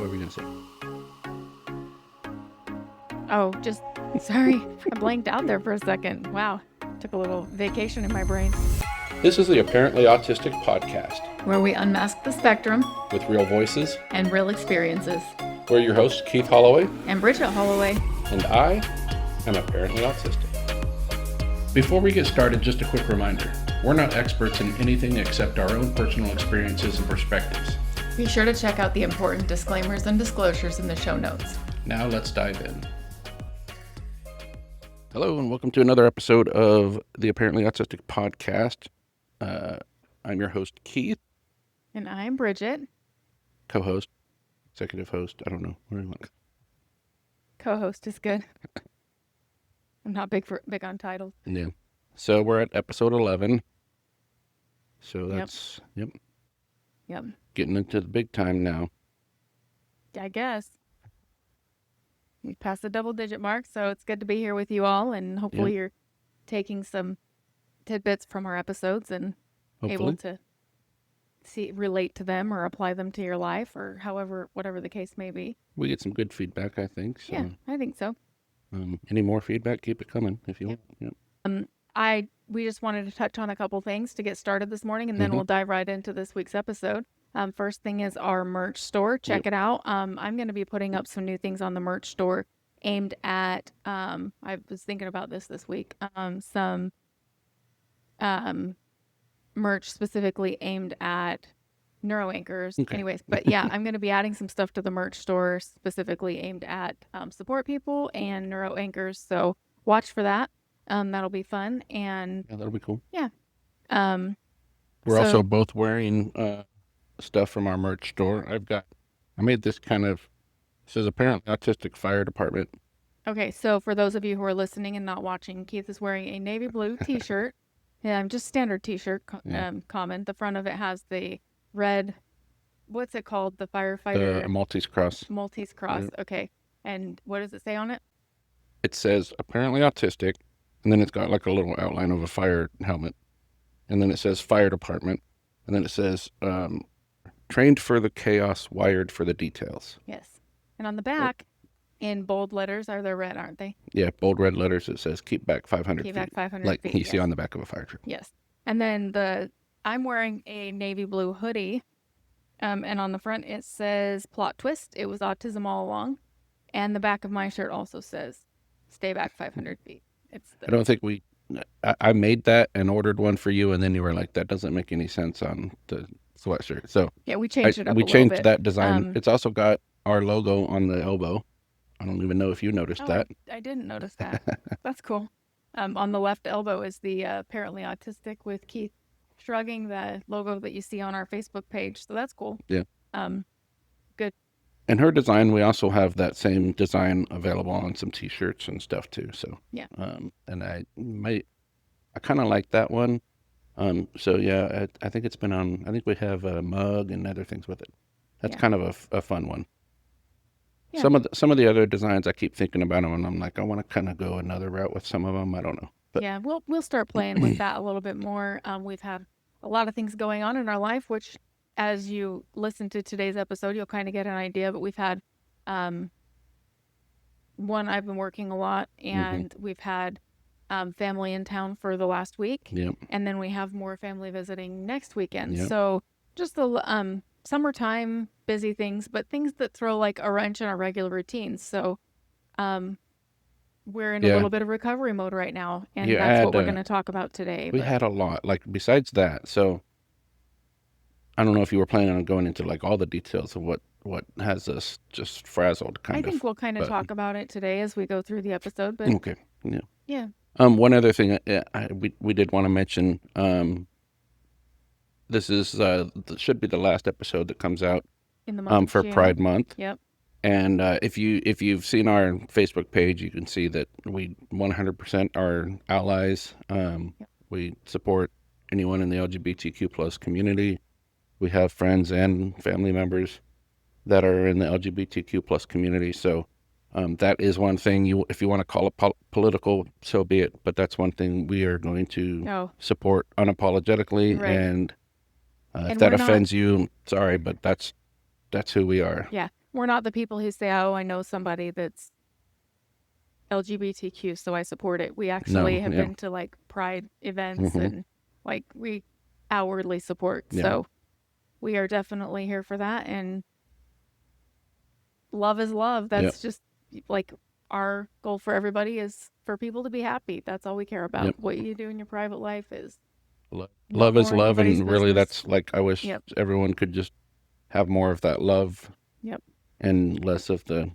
What were you going to say? Oh, just, sorry. I blanked out there for a second. Wow. Took a little vacation in my brain. This is the Apparently Autistic podcast, Where we unmask the spectrum with real voices. and real experiences. We're your hosts, Keith Holloway. And Bridget Holloway. And I am Apparently Autistic. Before we get started, just a quick reminder. We're not experts in anything except our own personal experiences and perspectives. Be sure to check out the important disclaimers and disclosures in the show notes. Now let's dive in. Hello and welcome to another episode of the Apparently Autistic podcast. I'm your host, Keith. And I am Bridget. Co-host, executive host, I don't know. What do you want? Co-host is good. I'm not big on titles. Yeah. So we're at episode 11. So that's, yep. Getting into the big time now. I guess. We've passed the double-digit mark, so it's good to be here with you all, and hopefully you're taking some tidbits from our episodes and able to relate to them or apply them to your life or whatever the case may be. We get some good feedback, I think. So. Yeah, I think so. Any more feedback, keep it coming if you want. Yep. We just wanted to touch on a couple things to get started this morning, and then we'll dive right into this week's episode. First thing is our merch store. Check it out. I'm going to be putting up some new things on the merch store aimed at, I was thinking about this week, some merch specifically aimed at neuroanchors. Okay. Anyways, but yeah, I'm going to be adding some stuff to the merch store specifically aimed at support people and neuroanchors. So watch for that. That'll be fun. And yeah, that'll be cool. Yeah. We're also both wearing stuff from our merch store. I made this says Apparently Autistic Fire Department. Okay, so for those of you who are listening and not watching, Keith is wearing a navy blue t-shirt. Just standard t-shirt, common. The front of it has the red, what's it called? The firefighter? The Maltese Cross. Maltese Cross, okay. And what does it say on it? It says Apparently Autistic, and then it's got like a little outline of a fire helmet. And then it says Fire Department. And then it says, trained for the chaos, wired for the details. Yes. And on the back, in bold letters, they're red, aren't they? Yeah, bold red letters. It says keep back 500 feet. Keep back 500 like feet. Like you see on the back of a fire truck. Yes. And then I'm wearing a navy blue hoodie. And on the front it says plot twist. It was autism all along. And the back of my shirt also says stay back 500 feet. I don't think I made that and ordered one for you, and then you were like, that doesn't make any sense on the sweatshirt. So yeah, we changed it up we a little changed bit. That design. It's also got our logo on the elbow. I don't even know if you noticed that. I didn't notice that. That's cool. On the left elbow is the Apparently Autistic with Keith shrugging, the logo that you see on our Facebook page. So that's cool. Yeah. Good. And her design, we also have that same design available on some t-shirts and stuff too. So yeah. And I kind of like that one. So yeah, I think it's been on. I think we have a mug and other things with it. That's kind of a fun one. Yeah. Some of the other designs, I keep thinking about them, and I'm like, I want to kind of go another route with some of them. I don't know. But yeah, we'll start playing with that a little bit more. We've had a lot of things going on in our life, which, as you listen to today's episode, you'll kind of get an idea. But we've had one. I've been working a lot, and we've had family in town for the last week. Yep. And then we have more family visiting next weekend. Yep. So just the summertime busy things, but things that throw like a wrench in our regular routines. So we're in a little bit of recovery mode right now, and that's what we're going to talk about today. We had a lot, like besides that. So I don't know if you were planning on going into like all the details of what has us just frazzled kind of. I think we'll kind of talk about it today as we go through the episode. But okay. Yeah. Yeah. One other thing we did want to mention, this is should be the last episode that comes out in the month for Pride Month. Yep. And if you've seen our Facebook page, you can see that we 100% are allies. We support anyone in the LGBTQ plus community. We have friends and family members that are in the LGBTQ plus community. So that is one thing. If you want to call it political, so be it. But that's one thing we are going to support unapologetically. Right. And if that offends you, sorry, but that's who we are. Yeah. we're not the people who say, "Oh, I know somebody that's LGBTQ, so I support it." We actually No, have yeah, been to like pride events hmm and like we outwardly support. yeah, So we are definitely here for that. And love is love. yep, That's just like our goal for everybody is for people to be happy. That's all we care about. yep. What you do in your private life is no Love is more love, anybody's and really, business. that's like I wish Yep. everyone could just have more of that love Yep. and less of the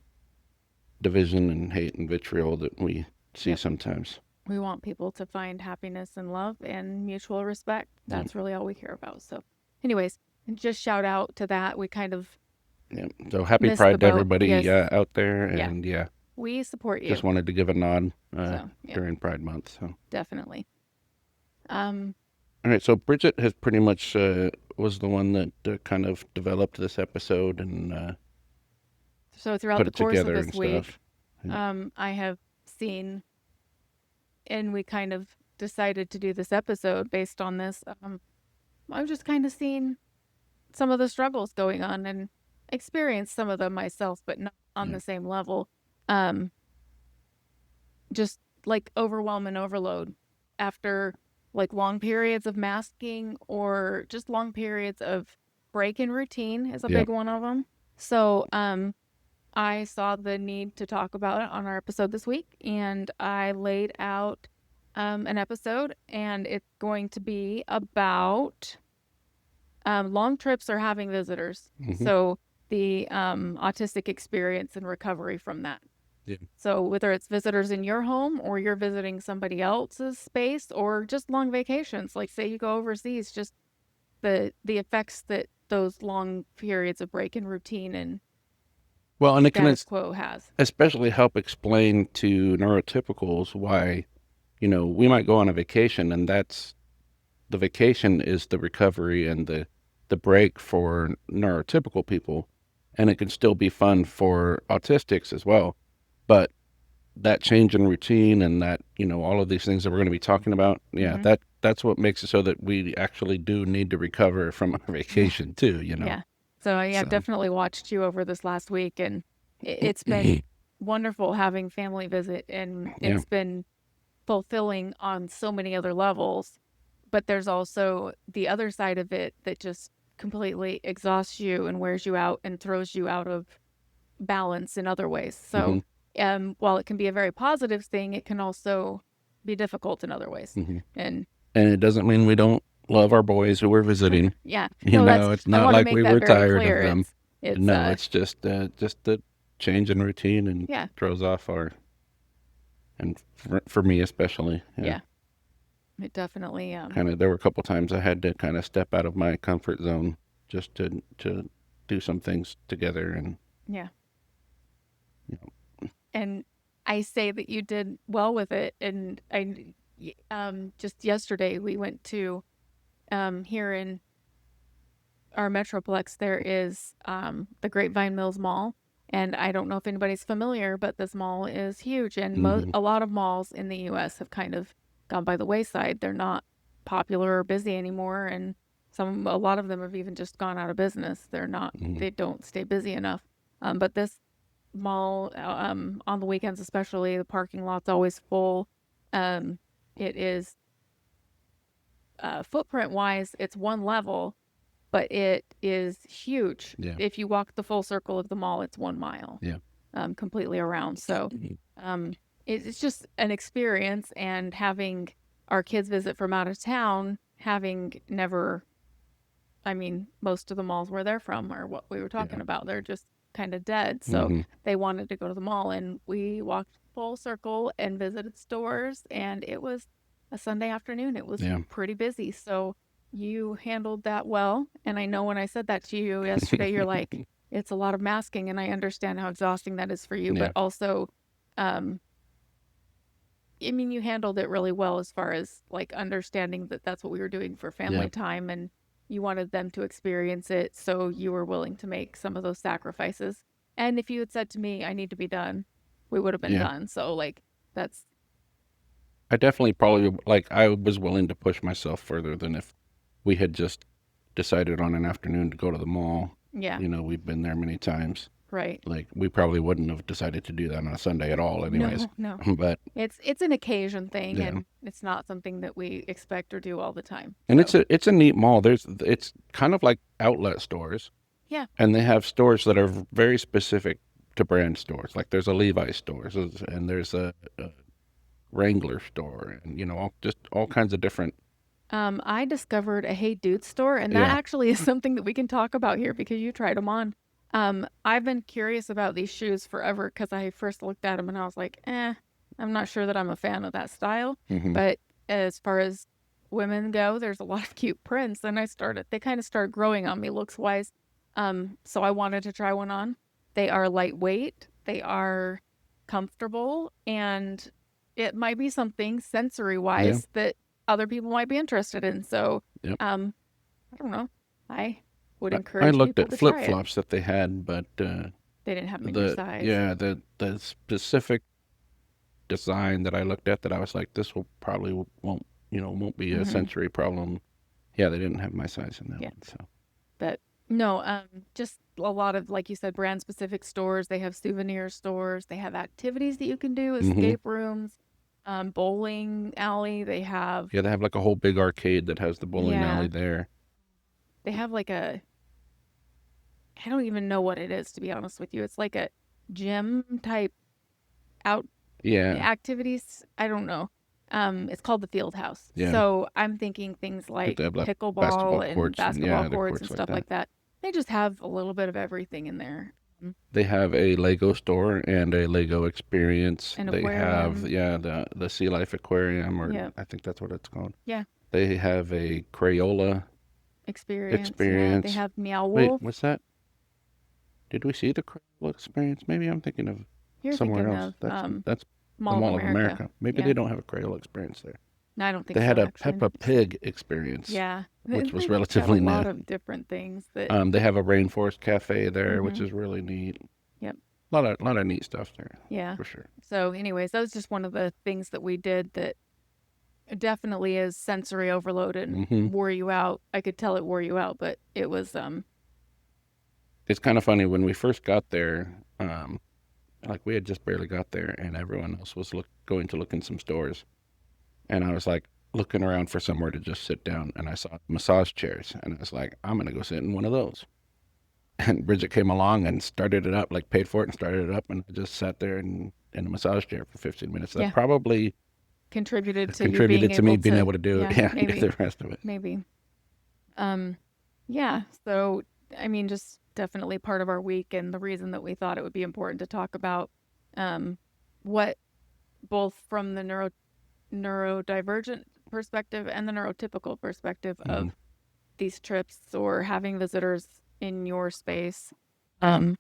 division and hate and vitriol that we see Yep. sometimes. We want people to find happiness and love and mutual respect. Yep, That's really all we care about. So, anyways, just shout out to that. We kind of yep. So happy missed the Pride to boat. everybody Yes. out there, Yeah. and yeah, We support just you. wanted to give a nod So, yeah, during Pride Month. So, definitely. Um, all right. So Bridget has pretty much was the one that kind of developed this episode and so throughout put the it course of together this and week, stuff. Yeah. I have seen, and we kind of decided to do this episode based on this. I've just kind of seen some of the struggles going on and experienced some of them myself, but not on Yeah. the same level. Um, just like overwhelm and overload after like long periods of masking or just long periods of break in routine is a Yeah. big one of them. So, I saw the need to talk about it on our episode this week, and I laid out an episode, and it's going to be about long trips or having visitors. hmm So the autistic experience and recovery from that. Yeah. So whether it's visitors in your home or you're visiting somebody else's space or just long vacations, like say you go overseas, just the effects that those long periods of break in routine and Well, and it can status quo has. especially help explain to neurotypicals why, we might go on a vacation, and that's the vacation is the recovery and the break for neurotypical people, and it can still be fun for autistics as well. But that change in routine and that all of these things that we're going to be talking about, yeah, Mm-hmm. that's what makes it so that we actually do need to recover from our Yeah. vacation too. Yeah. So yeah, I've So definitely watched you over this last week, and it's been wonderful having family visit, and yeah, it's been fulfilling on so many other levels. But there's also the other side of it that just completely exhausts you and wears you out and throws you out of balance in other ways. So, hmm while it can be a very positive thing, it can also be difficult in other ways. hmm And and it doesn't mean we don't love our boys who we're visiting. yeah, no, that's It's I not want to like make we that were very tired of clear. them. It's No, it's just the change in routine and yeah, throws off our, and for me especially, yeah. yeah, it definitely Kind of, there were a couple times I had to kind of step out of my comfort zone just to do some things together, and yeah. you And I say that you did well with it. And just yesterday we went to here in our metroplex there is the Grapevine Mills Mall, and I don't know if anybody's familiar, but this mall is huge, and hmm a lot of malls in the U.S. have kind of gone by the wayside. They're not popular or busy anymore, and a lot of them have even just gone out of business. hmm They don't stay busy enough. But this mall on the weekends especially, the parking lot's always full. It is footprint wise, it's one level, but it is huge. yeah, If you walk the full circle of the mall, it's 1 mile, yeah, completely around. So Mhm. um, it's just an experience. And having our kids visit from out of town, having never, I mean, most of the malls where they're from are what we were yeah, talking about. They're just kind of dead. So hmm they wanted to go to the mall, and we walked full circle and visited stores. And it was a Sunday afternoon. It was yeah, pretty busy. So you handled that well. And I know when I said that to you yesterday, you're like, it's a lot of masking. And I understand how exhausting that is for you. yeah, But also, um, I mean, you handled it really well as far as like understanding that that's what we were doing for yeah, family time, and you wanted them to experience it. So you were willing to make some of those sacrifices. And if you had said to me, I need to be done, we would have been yeah. done. So, like, that's, I definitely probably like I was willing to push myself further than if we had just decided on an afternoon to go to the mall. yeah, We've been there many times. Right. Like, we probably wouldn't have decided to do that on a Sunday at all anyways. No, no. But It's an occasion thing, yeah. and it's not something that we expect or do all the time. And So it's a neat mall. It's kind of like outlet stores, yeah. and they have stores that are very specific to brand stores. Like, there's a Levi's store, and there's a Wrangler store, and just all kinds of different. I discovered a Hey Dude store, and that Yeah. actually is something that we can talk about here because you tried them on. I've been curious about these shoes forever because I first looked at them and I was like, I'm not sure that I'm a fan of that style. Hmm. But as far as women go, there's a lot of cute prints, and they kind of started growing on me looks wise. So I wanted to try one on. They are lightweight, they are comfortable, and it might be something sensory Yeah. wise that other people might be interested in. So, Yep. I don't know. I would I encourage looked people at to flip try it. flops that they had, but They didn't have them in your size. the specific design that I looked at, that I was like, this will probably won't be a Hmm. sensory problem. Yeah, they didn't have my size in that Yeah. one. So But no, just a lot of, like you said, brand specific stores. They have souvenir stores. They have activities that you can do, hmm escape rooms, bowling alley. They have, yeah, they have like a whole big arcade that has the bowling alley yeah, there. they have like I don't even know what it is, to be honest with you. It's like a gym type out Yeah, activities. I don't know. It's called the Field House. yeah. So I'm thinking things But like they have like basketball pickleball and courts, and basketball yeah, the courts and courts like stuff that. like that. They just have a little bit of everything in there. They have a Lego store and a Lego experience. An They have, aquarium. yeah, the Sea Life Aquarium, or Yeah. I think that's what it's called. Yeah. They have a Crayola Experience. Yeah. They experience. have Meow Wait, Wolf. what's that? Did we see the Crayola experience? Maybe I'm thinking of You're somewhere thinking else. of That's the Mall of Mall of America. America. Maybe Yeah. they don't have a Crayola experience there. No, I don't think They so, had a actually. Peppa Pig experience, Yeah. which was They've got a relatively lot new. of different things that. They have a rainforest cafe there, which Hmm. is really neat. Yep. Lot of neat stuff there, Yeah. for sure. So, anyways, that was just one of the things that we did that definitely is sensory overload and Hmm. wore you out. I could tell it wore you out, but it was It's kind of funny when we first got there. Like, we had just barely got there, and everyone else was going to look in some stores, and I was like looking around for somewhere to just sit down, and I saw massage chairs, and I was like, I'm gonna go sit in one of those. And Bridget came along and started it up, like paid for it and started it up, and I just sat there in a massage chair for 15 minutes. That yeah, probably contributed to you being contributed to me able being to able to do yeah, yeah do maybe the rest of it. maybe. Yeah, so I mean just definitely part of our week and the reason that we thought it would be important to talk about what both from the neurodivergent perspective and the neurotypical perspective Hmm. of these trips or having visitors in your space, um,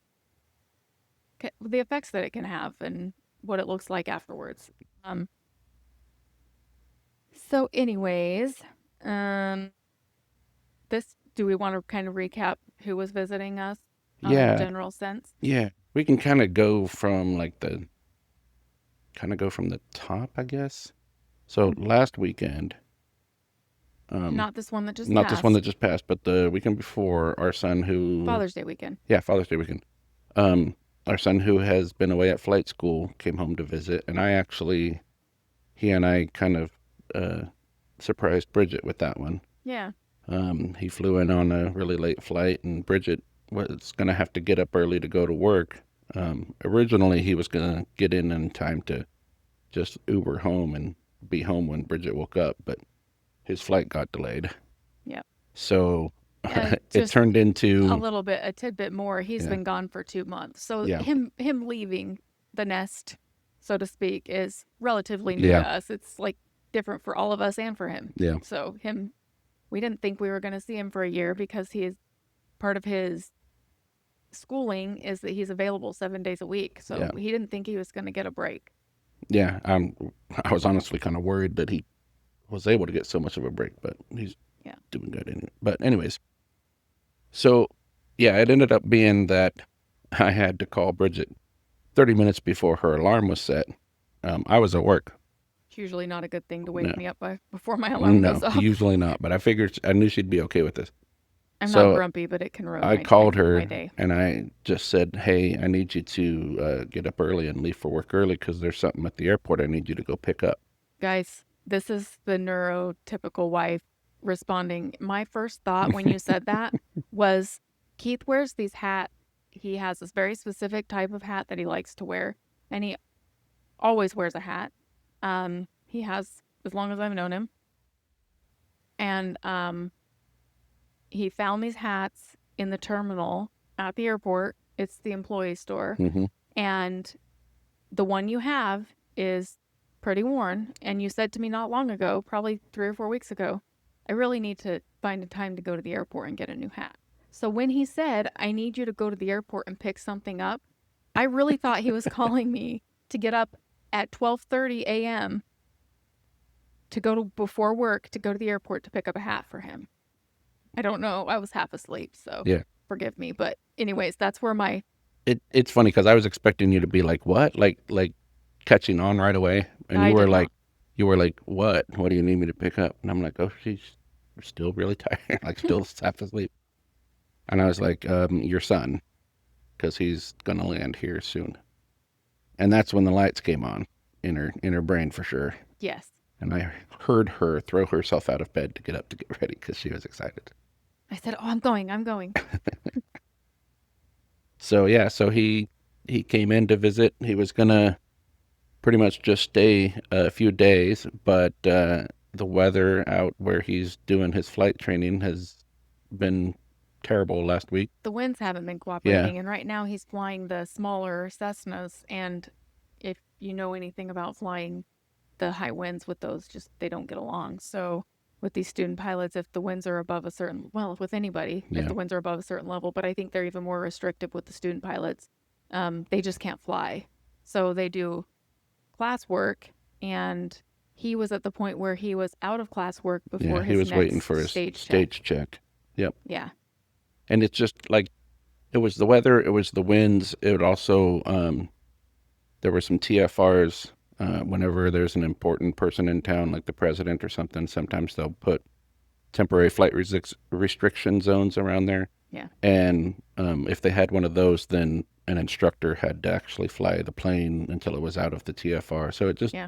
the effects that it can have and what it looks like afterwards. Um, so, anyways, um, do we want to kind of recap who was visiting us on a Yeah, general sense? yeah. We can kind of go from the top, I guess. So Mhm. last weekend, Not this one that just not this one that passed, just passed, but the weekend before, our son who, Father's Day weekend. yeah, Father's Day weekend. Our son who has been away at flight school came home to visit, and he and I kind of uh, surprised Bridget with that one. Yeah, He flew in on a really late flight, and Bridget was going to have to get up early to go to work. Originally, he was going to get in time to just Uber home and be home when Bridget woke up, but his flight got delayed. yeah. So And it just turned into, a tidbit more. He's yeah, been gone for 2 months, so yeah, him leaving the nest, so to speak, is relatively new yeah, to us. It's like different for all of us and for him. yeah, So we didn't think we were going to see him for a year because he is part of his schooling is that he's available 7 days a week. So yeah, he didn't think he was going to get a break. yeah. I was honestly kind of worried that he was able to get so much of a break, but he's Yeah. doing good anyway. But anyways, so yeah, it ended up being that I had to call Bridget 30 minutes before her alarm was set. I was at work. It's usually not a good thing to No, wake me up before my alarm goes no, off. usually not. But I knew she'd be okay with this. I'm not So grumpy, but it can ruin I called my her day. and I just said, "Hey, I need you to get up early and leave for work early because there's something at the airport I need you to go pick up." Guys, this is the neurotypical wife responding. My first thought when you said that was Keith wears these hats. He has this very specific type of hat that he likes to wear, and he always wears a hat. He has as long as I've known him, and he found these hats in the terminal at the airport. It's the employee store, Hmm. and the one you have is pretty worn. And you said to me not long ago, probably 3 or 4 weeks ago, I really need to find a time to go to the airport and get a new hat. So when he said, I need you to go to the airport and pick something up, I really thought he was calling me to get up at 12:30 a.m. to go to before work to go to the airport to pick up a hat for him. I don't know. I was half asleep, so Yeah. forgive me. But anyways, that's where my It's funny because I was expecting you to be like, "What?" Like catching on right away, and I did not. you were like, "What? What do you need me to pick up?" And I'm like, "Oh, she's still really tired, like still half asleep." And I was like, "Your son, because he's gonna land here soon." And that's when the lights came on in her brain for sure. Yes. And I heard her throw herself out of bed to get up to get ready because she was excited. I said, "Oh, I'm going. I'm going." So yeah, so he came in to visit. He was gonna pretty much just stay a few days, but the weather out where he's doing his flight training has been terrible last week. The winds haven't been Yeah, cooperating, and right now he's flying the smaller Cessnas. And if you know anything about flying the high winds with those, just they don't get along. So with these student pilots, if the winds are above a certain, well, with anybody, if yeah, the winds are above a certain level, but I think they're even more restrictive with the student pilots, they just can't fly. So they do class work, and he was at the point where he was out of class work yeah. before He his was waiting next for his stage check. stage check. Yep. Yeah. And it's just like it was the weather, it was the winds. It would also there were some TFRs. Whenever there's an important person in town, like the president or something, sometimes they'll put temporary flight restriction zones around there. Yeah. And if they had one of those, then an instructor had to actually fly the plane until it was out of the TFR. So it just Yeah.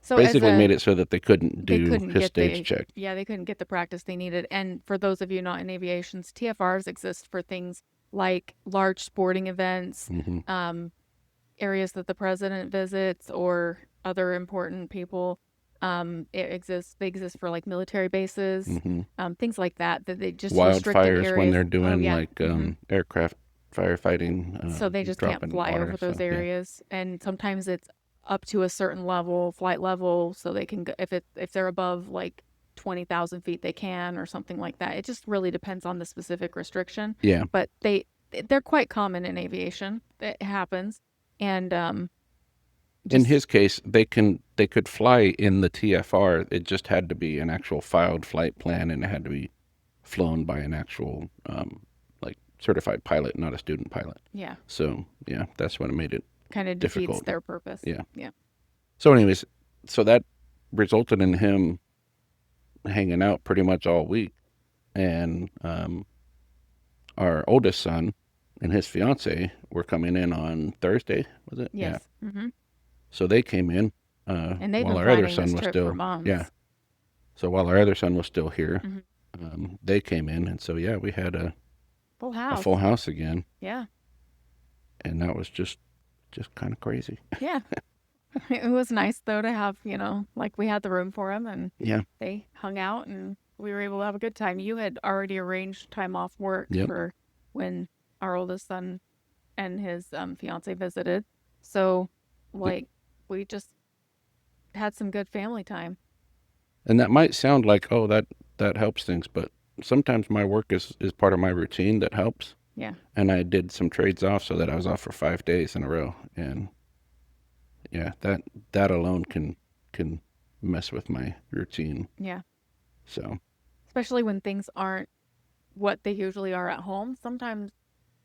So as basically a made it so that they couldn't they do couldn't his get stage the check. yeah, they couldn't get the practice they needed. And for those of you not in aviations, TFRs exist for things like large sporting events, Hmm. areas that the president visits or other important people. They exist for like military bases, Hmm. things like that, that they just restricted Wildfires when areas. they're Oh doing yeah. like aircraft firefighting, So they just can't dropping fly water over and those stuff. Yeah. areas. And sometimes it's up to a certain level, flight level, so they can go, if they're above like 20,000 feet, they can, or something like that. It just really depends on the specific restriction. Yeah. But they're quite common in aviation. It happens. And In just his case, they could fly in the TFR. It just had to be an actual filed flight plan, and it had to be flown by an actual like certified pilot, not a student pilot. yeah, So yeah, that's what made it kind of defeats difficult. their purpose. Yeah. Yeah. So anyways, so that resulted in him hanging out pretty much all week, and our oldest son and his fiance were coming in on Thursday. Was it? Yeah. Yes. Mm-hmm. So they came in And they've while been our other planning son this was trip for still, yeah. months. So while our other son was still here, Mm-hmm. they came in, and so yeah, we had Full a house. full house again, Yeah. and that was just kind of crazy. Yeah. It was nice though to have, like we had the room for them, and Yeah. they hung out and we were able to have a good time. You had already arranged time off work Yep. for when our oldest son and his fiance visited. So, Yep. like, we just had some good family time. And that might sound like, oh, that helps things, but sometimes my work is part of my routine that helps. Yeah. And I did some trades off so that I was off for 5 days in a row, and yeah, that alone can mess with my routine. Yeah. So Especially when things aren't what they usually are at home. Sometimes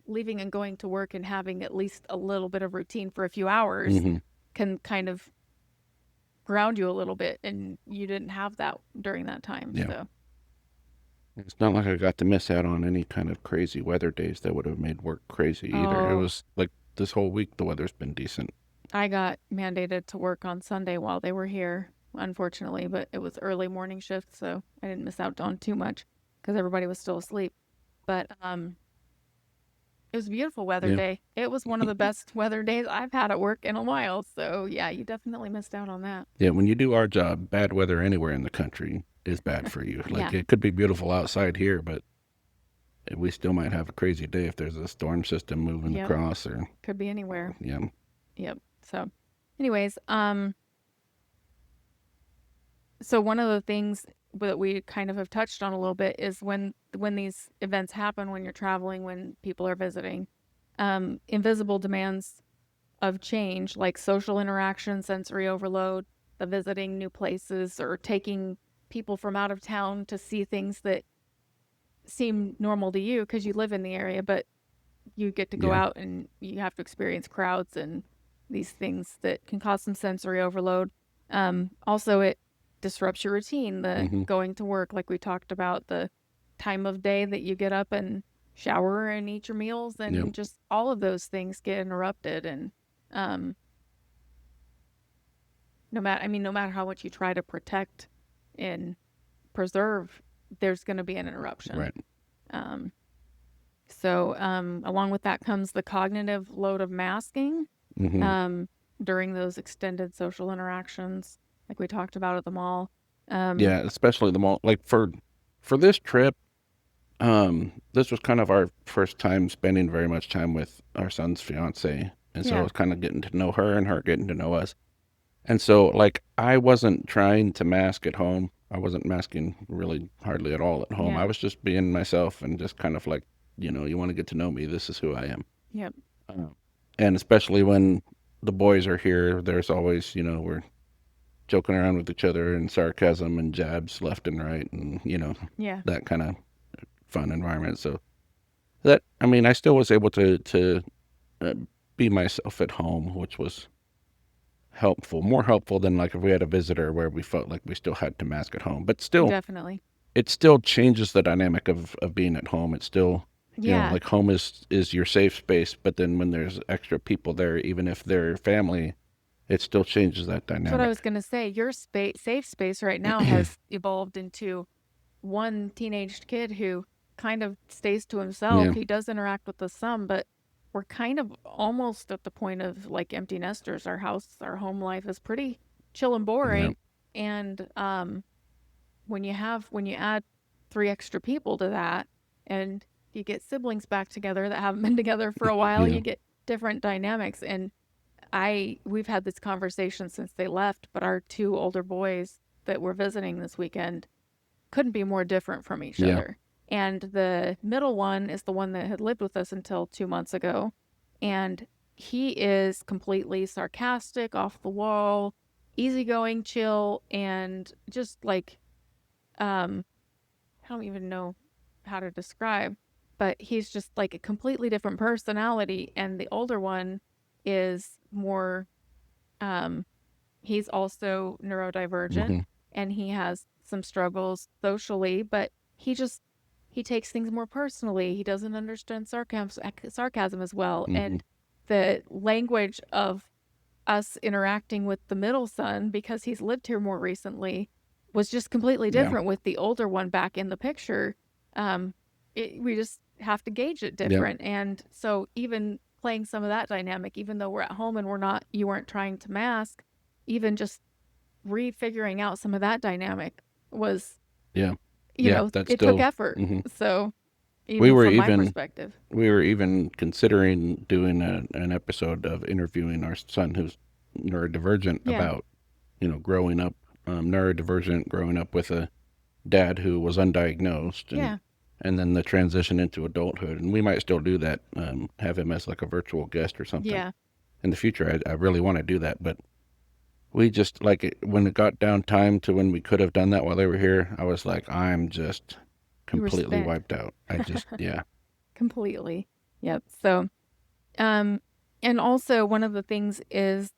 leaving and going to work and having at least a little bit of routine for a few hours hmm can kind of ground you a little bit, and you didn't have that during that time. yeah, So It's not like I got to miss out on any kind of crazy weather days that would have made work crazy either. It Oh, was like this whole week the weather's been decent. I got mandated to work on Sunday while they were here, unfortunately, but it was early morning shift, so I didn't miss out on too much because everybody was still asleep. But it was a beautiful weather Yeah. day. It was one of the best weather days I've had at work in a while. So yeah, you definitely missed out on that. Yeah, when you do our job, bad weather anywhere in the country is bad for you. Like Yeah, it could be beautiful outside here, but we still might have a crazy day if there's a storm system moving yep, across or could be anywhere. yeah. Yep. So, anyways, so one of the things that we kind of have touched on a little bit is when these events happen, when you're traveling, when people are visiting, invisible demands of change like social interaction, sensory overload, the visiting new places, or taking people from out of town to see things that seem normal to you because you live in the area, but you get to go Yeah. out and you have to experience crowds and these things that can cause some sensory overload. Also, it disrupts your routine, the Hmm. going to work, like we talked about, the time of day that you get up and shower and eat your meals, Yep. and just all of those things get interrupted. And um, no matter how much you try to protect and preserve, there's going to be an interruption. Right. Um, so, along with that comes the cognitive load of masking Hmm. um, during those extended social interactions, like we talked about at the mall. Um, Yeah, especially the mall. Like for this trip, this was kind of our first time spending very much time with our son's fiance, and so it yeah, was kind of getting to know her and her getting to know us. And so, like, I wasn't trying to mask at home. I wasn't masking really hardly at all at home. I yeah, was just being myself and just kind of like, you want to get to know me. This is who I am. yep, Uh, and especially when the boys are here, there's always, we're joking around with each other and sarcasm and jabs left and right and, yeah, that kind of fun environment. So that, I mean, I still was able to uh, be myself at home, which was helpful, more helpful than like if we had a visitor where we felt like we still had to mask at home. But still, definitely. it still changes the dynamic of being at home. It's still, Yeah, like home is your safe space, but then when there's extra people there, even if they're family, it still changes that that's what I dynamic. was gonna say. Your safe space right now has evolved into one teenaged kid who kind of stays to himself. Yeah. He does interact with us some, but we're kind of almost at the point of like empty nesters. Our home life is pretty chill and Yeah. boring. And when you add three extra people to that, and you get siblings back together that haven't been together for a while, Yeah. you get different dynamics. And we've had this conversation since they left, but our two older boys that we're visiting this weekend couldn't be more different from each Yeah. other. And the middle one is the one that had lived with us until 2 months ago. And he is completely sarcastic, off the wall, easygoing, chill, and just like, I don't even know how to describe, but he's just like a completely different personality. And the older one is more, um, he's also neurodivergent Hmm. and he has some struggles socially, but he takes things more personally. He doesn't understand sarcasm as well. Hmm. And the language of us interacting with the middle son, because he's lived here more recently, was just completely Yeah. different with the older one back in the picture. Um, we just have to gauge it Yeah. different. And so even playing some of that dynamic, even though we're at home and you weren't trying to mask, even just refiguring out some of that dynamic was, Yeah. Yeah. That's it took still. effort. Hmm. So We even were from my even perspective, we were even considering doing an episode of interviewing our son who's neurodivergent yeah, about growing up neurodivergent, growing up with a dad who was undiagnosed, and yeah, then the transition into adulthood. And we might still do that, have him as like a virtual guest or something yeah. in the future. I really want to do that, but we just like it when it got down time to when we could have done that while they were here. I was like, I'm just You were completely spent wiped out. I just, yeah. completely. Yep. So, um, and also one of the things is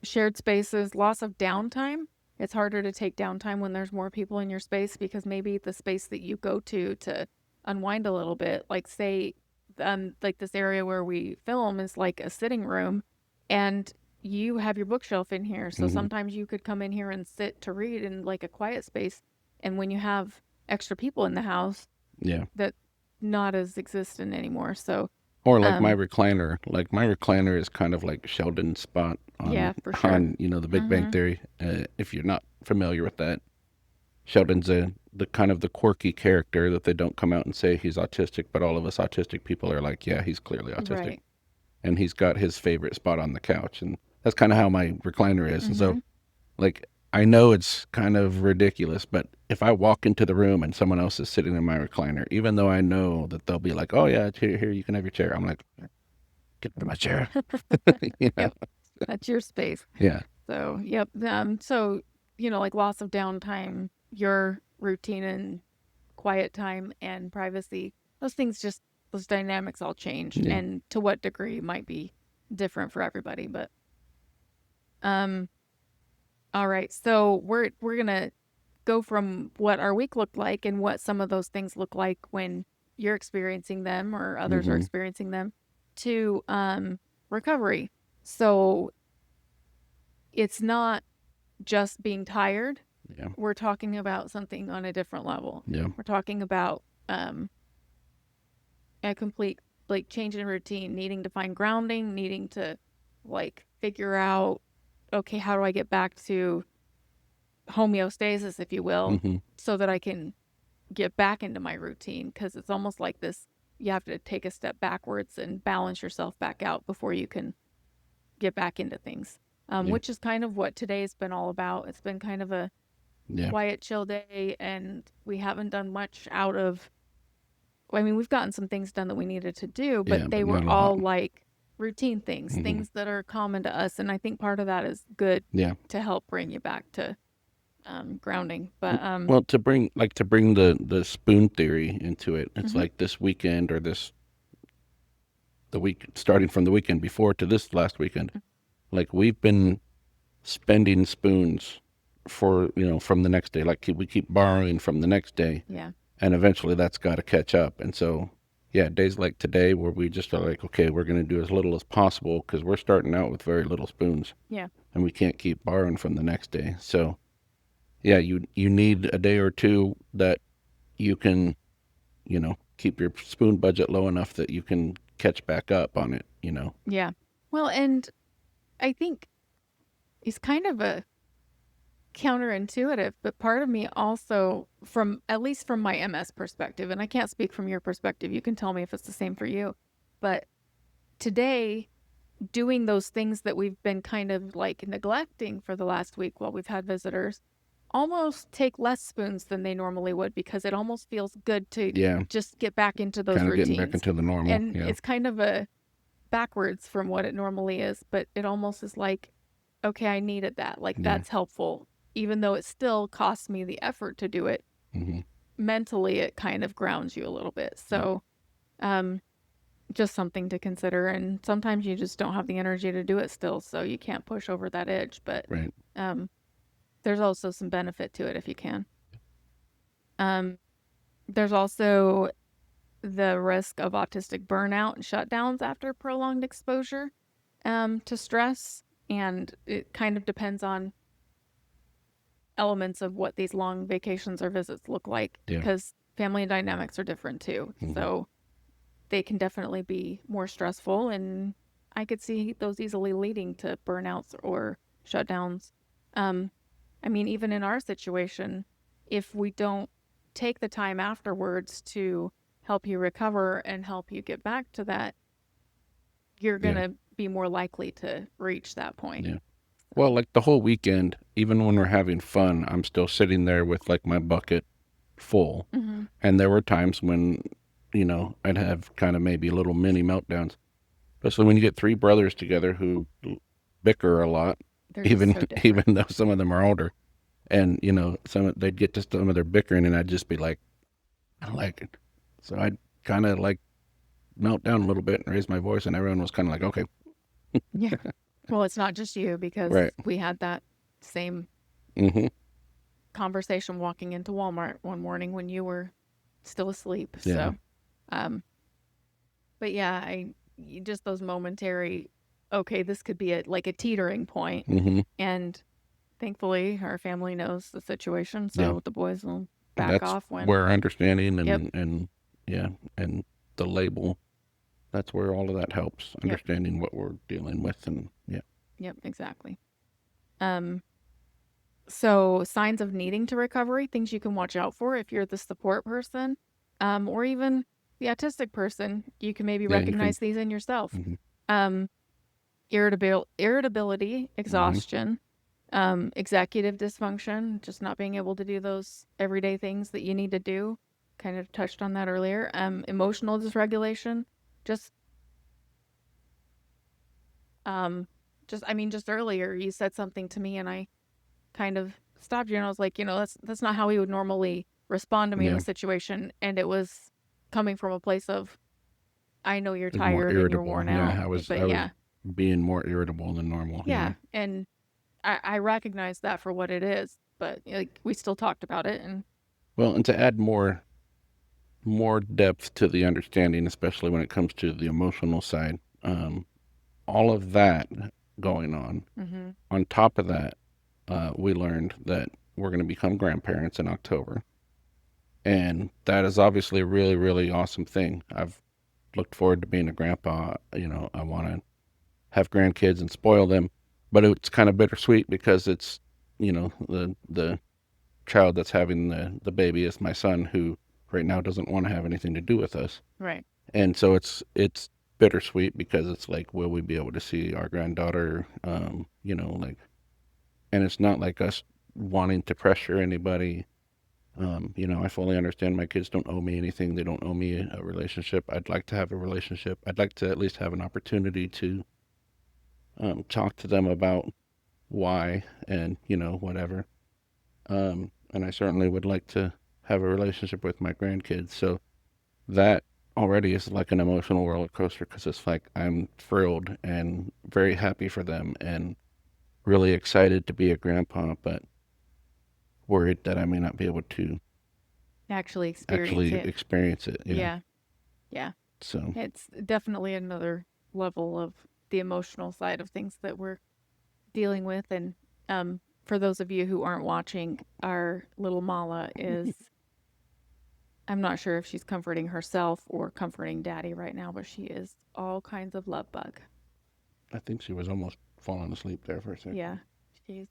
shared spaces, loss of downtime. it's harder to take downtime when there's more people in your space, because maybe the space that you go to unwind a little bit, like say, like this area where we film is like a sitting room, and you have your bookshelf in here. So Hmm. sometimes you could come in here and sit to read in like a quiet space. And when you have extra people in the house, Yeah. that not as existent anymore. So, Or like my um, recliner. Like my recliner is kind of like Sheldon's spot yeah, on for sure. on the Big Bang Mm-hmm. Theory. If you're not familiar with that, Sheldon's the kind of the quirky character that they don't come out and say he's autistic, but all of us autistic people are like, yeah, he's clearly autistic, Right. and he's got his favorite spot on the couch, and that's kind of how my recliner is. And so, Mm-hmm. like, I know it's kind of ridiculous, but if I walk into the room and someone else is sitting in my recliner, even though I know that they'll be like, oh yeah, it's here, you can have your chair, I'm like, get to my chair. you know? Yep. That's your space. Yeah. So, yep. So, like loss of downtime, your routine and quiet time and privacy, those dynamics all change, Yeah. and to what degree might be different for everybody. But, um, all right. So we're gonna go from what our week looked like and what some of those things look like when you're experiencing them or others are Hmm. experiencing them, to recovery. So it's not just being tired. Yeah. We're talking about something on a different level. Yeah. We're talking about a complete like change in routine, needing to find grounding, needing to like figure out, okay, how do I get back to homeostasis, if you will, Hmm. so that I can get back into my routine? Because it's almost like this, you have to take a step backwards and balance yourself back out before you can get back into things, Yeah. which is kind of what today's been all about. It's been kind of a Yeah. quiet, chill day, and we haven't done much out of, I mean, we've gotten some things done that we needed to do, but Yeah. they But were not a lot. all like routine things, Hmm. things that are common to us. And I think part of that is good Yeah. to help bring you back to grounding. But Well, to bring the spoon theory into it, it's mhm, like this weekend or the week starting from the weekend before to this last weekend. Like we've been spending spoons for from the next day. Like we keep borrowing from the next day, yeah, and eventually that's got to catch up. And so, yeah, days like today where we just are like, okay, we're going to do as little as possible because we're starting out with very little spoons, yeah, and we can't keep borrowing from the next day. So, yeah, you need a day or two that you can keep your spoon budget low enough that you can catch back up on it. yeah. Well, and I think it's kind of a counterintuitive, but part of me also, from at least from my MS perspective, and I can't speak from your perspective, you can tell me if it's the same for you, but today, doing those things that we've been kind of like neglecting for the last week while we've had visitors almost take less spoons than they normally would, because it almost feels good to Yeah, just get back into those kind of getting back routines. into the normal. And Yeah, it's kind of a backwards from what it normally is, but it almost is like, okay, I needed that. Like yeah, that's helpful. Even though it still costs me the effort to do it, hmm, mentally it kind of grounds you a little bit. yeah, So, um, just something to consider. And sometimes you just don't have the energy to do it still, so you can't push over that edge. But right. um, there's also some benefit to it if you can. Um, there's also the risk of autistic burnout and shutdowns after prolonged exposure to stress. And it kind of depends on elements of what these long vacations or visits look like, Yeah, because family dynamics are different too. hmm, So they can definitely be more stressful. And I could see those easily leading to burnouts or shutdowns. Um, I mean, even in our situation, if we don't take the time afterwards to help you recover and help you get back to that, you're going yeah, to be more likely to reach that point. yeah. Well, So, like the whole weekend, even when we're having fun, I'm still sitting there with like my bucket full. mm-hmm. And there were times when, I'd have kind of maybe little mini meltdowns. Especially when you get three brothers together who bicker a lot, They're just even so different. even though some of them are older. And, they'd get to some of their bickering and I'd just be like, I don't like it. So I'd kind of like melt down a little bit and raise my voice and everyone was kind of like, okay, Yeah. Well, it's not just you, because right. we had that same Mm-hmm. conversation walking into Walmart one morning when you were still asleep. Yeah. So, um, but yeah, just those momentary, okay, this could be like a teetering point. Mm-hmm. And thankfully, our family knows the situation, Yeah. so the boys will back That's off when. where understanding Yep, and yeah, and the label, that's where all of that helps. yep, Understanding what we're dealing with and yeah. yep, exactly. Um, so signs of needing to recovery, things you can watch out for if you're the support person, or even the autistic person, you can maybe Yeah, you can. recognize these in yourself. Mm-hmm. Um, irritability, Mm-hmm. exhaustion, executive dysfunction, just not being able to do those everyday things that you need to do. Kind of touched on that earlier. Emotional dysregulation, just um, just earlier you said something to me and I kind of stopped you and I was like, that's not how he would normally respond to me in Yeah. the situation, and it was coming from a place of I know you're It's more tired and you're irritable. worn Yeah, out, I but was yeah, being more irritable than normal. Yeah. yeah, and I recognize that for what it is, but like we still talked about it, and Well, and to add more depth to the understanding, especially when it comes to the emotional side, all of that going on. mm-hmm, On top of that, we learned that we're going to become grandparents in October. And that is obviously a really, really awesome thing. I've looked forward to being a grandpa. I want to have grandkids and spoil them, but it's kind of bittersweet because it's, the child that's having the baby is my son who right now doesn't want to have anything to do with us. right, And so it's bittersweet because it's like, will we be able to see our granddaughter? Like, and it's not like us wanting to pressure anybody. I fully understand my kids don't owe me anything. They don't owe me a relationship. I'd like to have a relationship. I'd like to at least have an opportunity to talk to them about why and, whatever. And I certainly would like to have a relationship with my grandkids. So that already is like an emotional roller coaster because it's like I'm thrilled and very happy for them and really excited to be a grandpa, but worried that I may not be able to actually experience actually it. experience it. Yeah. Yeah, yeah, So, it's definitely another level of the emotional side of things that we're dealing with, and for those of you who aren't watching, our little Mala is. I'm not sure if she's comforting herself or comforting Daddy right now, but she is all kinds of love bug. I think she was almost falling asleep there for a Yeah, second. she's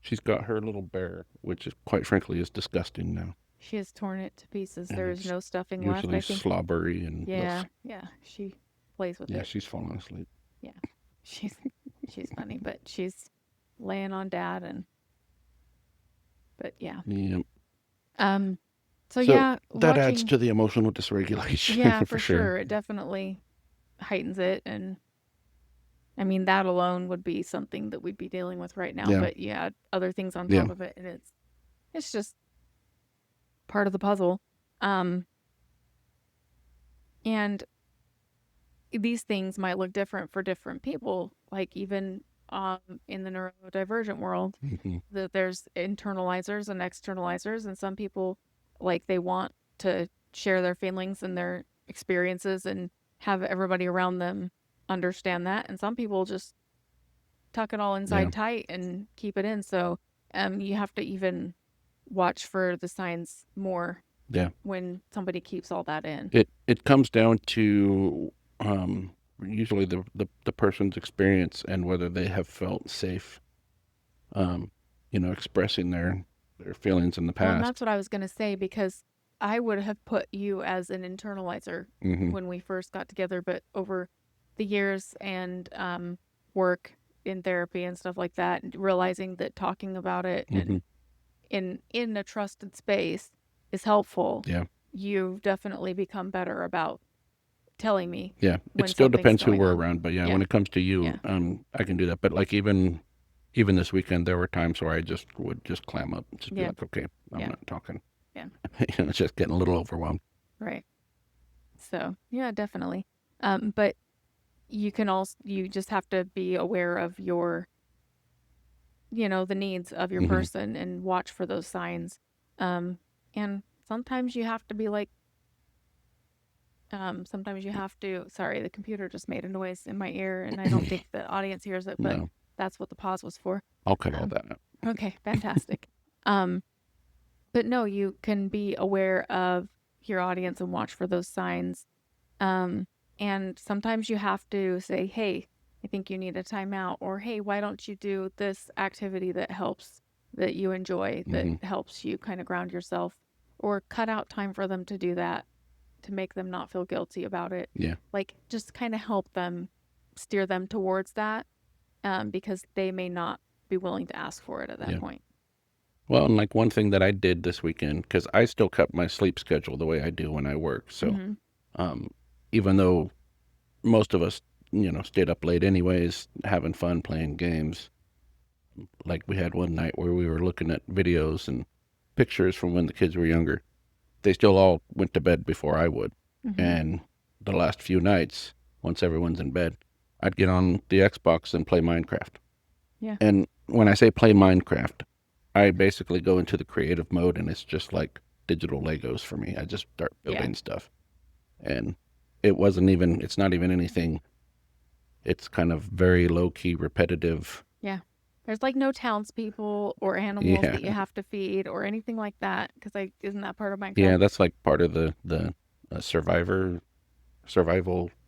She's got her little bear, which is quite frankly is disgusting now, she has torn it to pieces. and There is it's no stuffing left. usually I think. slobbery and ugh. Yeah, yeah. She plays with Yeah, it. she's falling asleep. Yeah, she's she's funny, but she's laying on Dad, and but yeah. Yeah. Um. So So yeah, that adds watching. to the emotional Yeah, dysregulation for for sure. sure. It definitely heightens it, and I mean that alone would be something that we'd be dealing with right now. Yeah. But yeah, other things on Yeah. top of it, and it's just part of the puzzle. Um, and these things might look different for different people. Like even in the neurodivergent world, Hmm. that there's internalizers and externalizers, and some people like they want to share their feelings and their experiences and have everybody around them understand that, and some people just tuck it all Yeah. inside tight and keep it in. So you have to even watch for the signs more Yeah. when somebody keeps all that in. It comes down to usually the person's experience and whether they have felt safe, um, expressing their feelings in the Well, and that's past. what I was going to say, because I would have put you as an internalizer Hmm. when we first got together, but over the years and work in therapy and stuff like that, and realizing that talking about it Hmm. and in a trusted space is helpful, Yeah. you've definitely become better about telling me Yeah. It when still something's depends who going we're on. around, but yeah, when Yeah, it comes to you, yeah, I can do that. But like even this weekend, there were times where I just would just clam up, just be yeah, like, okay, I'm yeah, not talking. yeah, It's just getting a little overwhelmed. right. So yeah, definitely. But you just have to be aware of your the needs of your Hmm. person and watch for those signs. And sometimes you have to be like, sometimes you have to, sorry, the computer just made a noise in my ear and I don't think the audience hears it, but No, that's what the pause was for. I'll cut all Um, that out. okay, fantastic. Um, but no, you can be aware of your audience and watch for those signs. Um, and sometimes you have to say, hey, I think you need a timeout, or hey, why don't you do this activity that helps, that you enjoy, that Hmm. helps you kind of ground yourself, or cut out time for them to do that to make them not feel guilty about it. Yeah. Like, just kind of help them, steer them towards that, because they may not be willing to ask for it at that Yeah. point. Well, and like one thing that I did this weekend, because I still kept my sleep schedule the way I do when I work. So, Mm-hmm. um, even though most of us, stayed up late anyways, having fun playing games, like we had one night where we were looking at videos and pictures from when the kids were younger. They still all went to bed before I would. Mm-hmm. And the last few nights, once everyone's in bed, I'd get on the Xbox and play Minecraft. Yeah. And when I say play Minecraft, I basically go into the creative mode and it's just like digital Legos for me. I just start Yeah. building stuff. And it's not even anything. It's kind of very low key, repetitive. Yeah. There's like no townspeople or animals Yeah. that you have to feed or anything like that. Because isn't that part of Minecraft Yeah. That's like part of the survival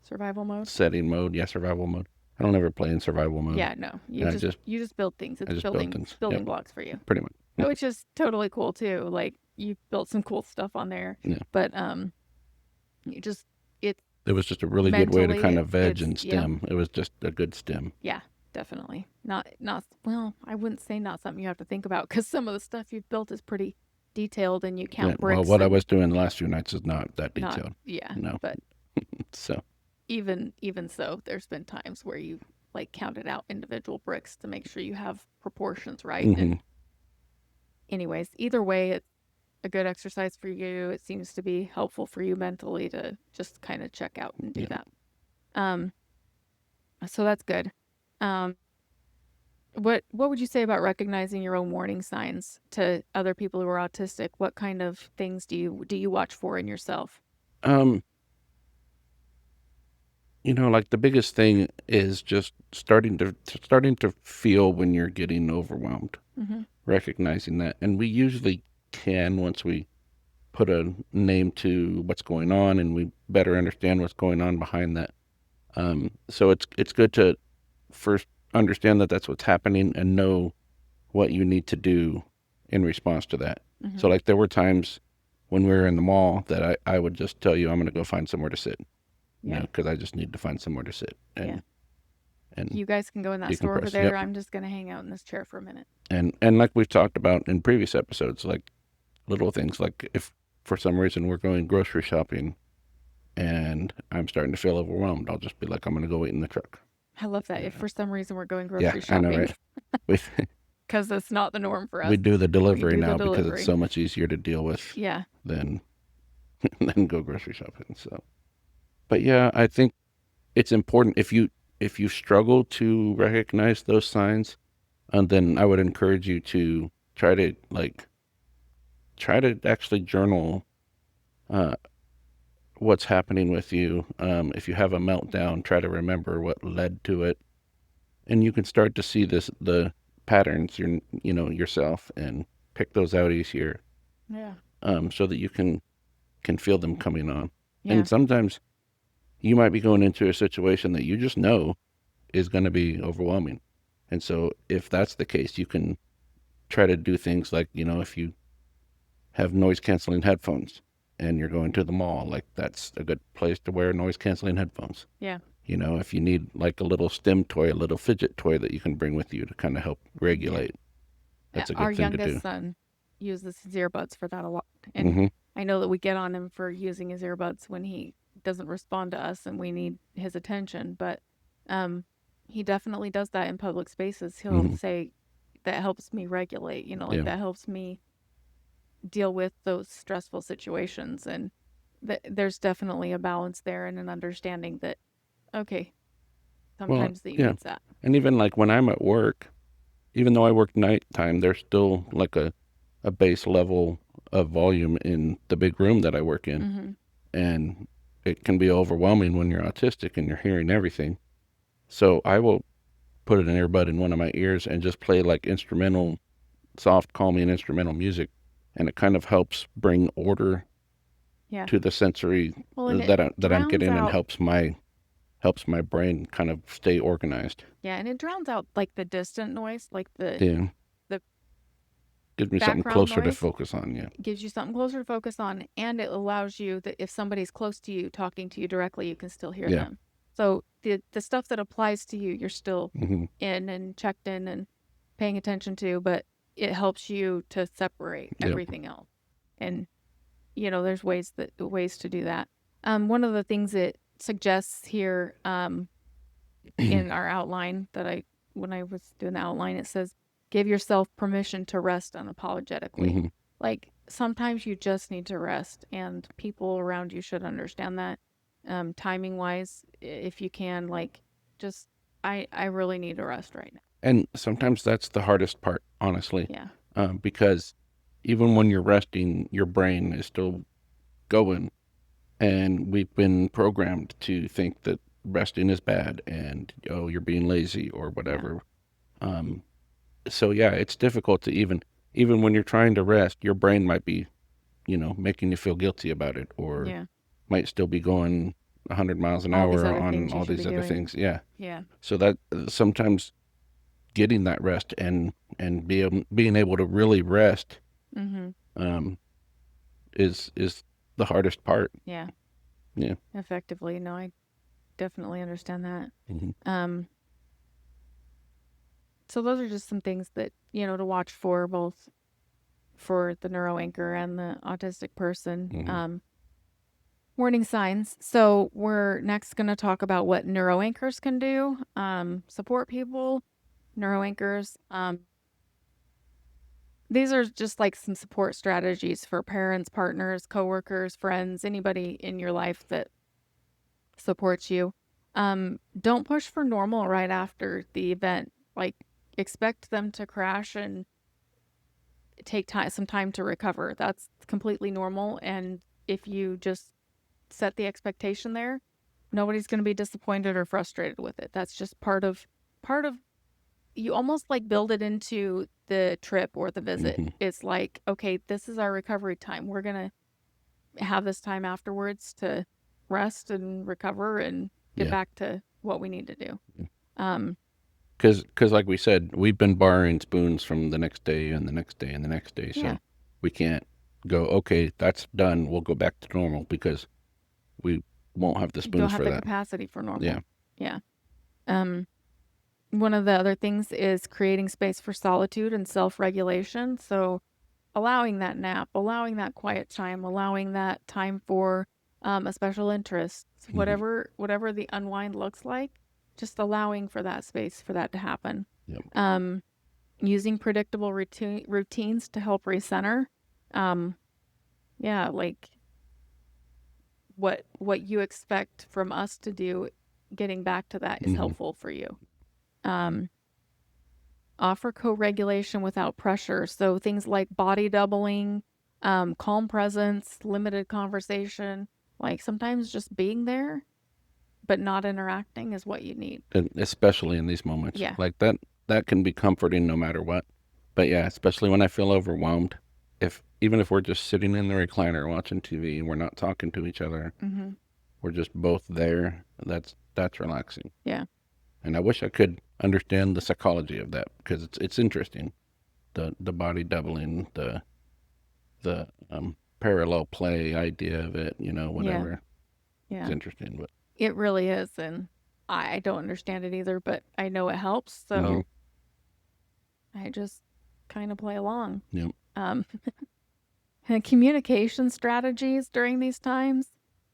survival mode? setting mode. Yeah. Survival mode. I don't ever play in survival mode. Yeah, no. You And just build things. I It's just build building things. Yep. building blocks for you. Pretty much. Yep. Which is totally cool too. Like you built some cool stuff on there. Yeah. But you just it It was just a really good way to mentally kind of veg it's and yeah. stem. It was just a good stem. Yeah, definitely. Not well, I wouldn't say not something you have to think about because some of the stuff you've built is pretty detailed and you Yeah. count Well, bricks what I and was doing the last few nights is not that not detailed. yeah, No. but So. even so, there's been times where you like counted out individual bricks to make sure you have proportions right. Hmm. And anyways, either way, it's a good exercise for you. It seems to be helpful for you mentally to just kind of check out and do Yeah. that. Um, so that's good. Um, what would you say about recognizing your own warning signs to other people who are autistic? What kind of things do you watch for in yourself? Um, like the biggest thing is just starting to feel when you're getting overwhelmed, Mm-hmm. recognizing that. And we usually can once we put a name to what's going on and we better understand what's going on behind that. So it's good to first understand that that's what's happening and know what you need to do in response to that. Mm-hmm. So like there were times when we were in the mall that I would just tell you I'm going to go find somewhere to sit, Yeah. because I just need to find somewhere to sit Yeah. and You guys can go in that store over decompress. there. Yep. I'm just gonna hang out in this chair for a minute. And like we've talked about in previous episodes, like little things like if for some reason we're going grocery shopping and I'm starting to feel overwhelmed, I'll just be like, I'm going to go wait in the truck. I love that. If for some reason we're going Yeah, grocery I know, shopping, right? We because that's not the norm for we us, do the we delivery do the now because it's delivery. so much easier to deal with Yeah. than than go grocery shopping. So, but yeah, I think it's important if you struggle to recognize those signs, and then I would encourage you to try to actually journal uh, what's happening with you. If you have a meltdown, try to remember what led to it, and you can start to see the patterns yourself and pick those out easier, Yeah. so that you can feel them coming on. Yeah. And sometimes you might be going into a situation that you just know is going to be overwhelming. And so if that's the case, you can try to do things like, if you have noise canceling headphones and you're going to the mall, like that's a good place to wear noise canceling headphones. Yeah. If you need like a little stim toy, a little fidget toy that you can bring with you to kind of help regulate, that's a Our good thing to youngest do. son uses his earbuds for that a lot. And Hmm. I know that we get on him for using his earbuds when he doesn't respond to us and we need his attention. But he definitely does that in public spaces. He'll Hmm. say, that helps me regulate, like Yeah. that helps me deal with those stressful situations. And there's definitely a balance there and an understanding that, okay, Well, sometimes he yeah. needs that. And even like when I'm at work, even though I work nighttime, there's still like a base level of volume in the big room that I work in. Mm-hmm. And it can be overwhelming when you're autistic and you're hearing everything. So I will put an earbud in one of my ears and just play like instrumental, soft, calming instrumental music. And it kind of helps bring order Yeah. to the sensory Well, and it that I'm drowns getting, and out. helps my brain kind of stay organized. Yeah, and it drowns out like the distant noise, like Yeah, the gives me something background closer to noise. focus on. Yeah, Gives you something closer to focus on, and it allows you that if somebody's close to you talking to you directly, you can still hear yeah, them. So the stuff that applies to you, you're still hmm in and checked in and paying attention to, but it helps you to separate yeah, everything else. And there's ways to do that. One of the things it suggests here in our outline that when I was doing the outline, it says give yourself permission to rest unapologetically. hmm Like sometimes you just need to rest, and people around you should understand that. Timing wise, if you can, like, just I really need to rest right now. And sometimes that's the hardest part, honestly, Yeah. because even when you're resting, your brain is still going, and we've been programmed to think that resting is bad and oh you're being lazy or Yeah. whatever. Um, so yeah, it's difficult to even when you're trying to rest, your brain might be making you feel guilty about it, or Yeah. might still be going 100 miles an All these hour other on things you all should be these other doing. things. Yeah. Yeah. So that sometimes getting that rest and being able to really rest Mm-hmm. um, is the hardest part. Yeah. Yeah. Effectively. No, I definitely understand that. hmm Um, so those are just some things that, to watch for both for the neuro anchor and the autistic person. hmm Warning signs. So we're next going to talk about what neuro anchors can do, support people, neuro anchors. These are just like some support strategies for parents, partners, coworkers, friends, anybody in your life that supports you. Don't push for normal right after the event. Like, expect them to crash and take some time to recover. That's completely normal. And if you just set the expectation there, nobody's going to be disappointed or frustrated with it. That's just part of you almost like build it into the trip or the visit. hmm It's like, okay, this is our recovery time. We're going to have this time afterwards to rest and recover and get Yeah. back to what we need to do. Um, Because like we said, we've been borrowing spoons from the next day and the next day and the next day. yeah, So we can't go, okay, that's done. We'll go back to normal because we won't have the you don't spoons have for the that. capacity for Yeah. normal. Yeah. Um, One of the other things is creating space for solitude and self-regulation. So allowing that nap, allowing that quiet time, allowing that time for a special interest, hmm whatever the unwind looks like, just allowing for that space for that to happen. Yep. Um, Using predictable routines to help recenter. Um, yeah, like what you expect from us to do, getting back to that is hmm helpful for you. Um, Offer co-regulation without pressure. So things like body doubling, calm presence, limited conversation, like sometimes just being there but not interacting is what you need. And especially in these moments Yeah. like that can be comforting no matter what. But yeah, especially when I feel overwhelmed, if even if we're just sitting in the recliner watching TV and we're not talking to each other, Mm-hmm. we're just both there. That's relaxing. Yeah. And I wish I could understand the psychology of that because it's interesting. The body doubling, the parallel play idea of it, Yeah. whatever. It's Yeah. interesting, but It really is. And I don't understand it either, but I know it helps. hmm So I just kind of play along. yep. Um, and communication strategies during these times,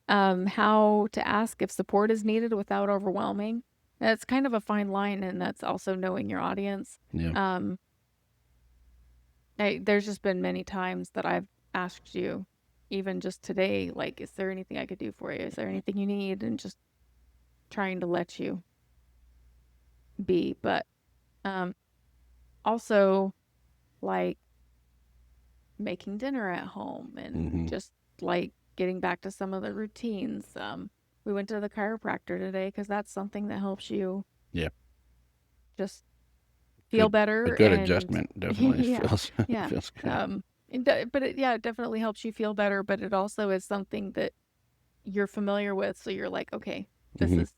how to ask if support is needed without overwhelming. That's kind of a fine line, and that's also knowing your audience. Yeah. Um, there's just been many times that I've asked you, even just today, like, is there anything I could do for you? Is there anything you need? And just trying to let you be. But um, also like making dinner at home and just like getting back to some of the routines. We went to the chiropractor today because that's something that helps you Yeah. just feel Good. A better good and adjustment definitely yeah, feels yeah. feels good. Yeah, it definitely helps you feel better, but it also is something that you're familiar with, so you're like, okay, this Hmm. is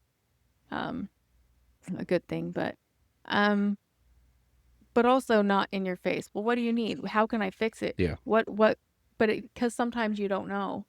um a good thing, um but also not in your face. Well, what do you need? How can I fix it? Yeah. What but because sometimes you don't know.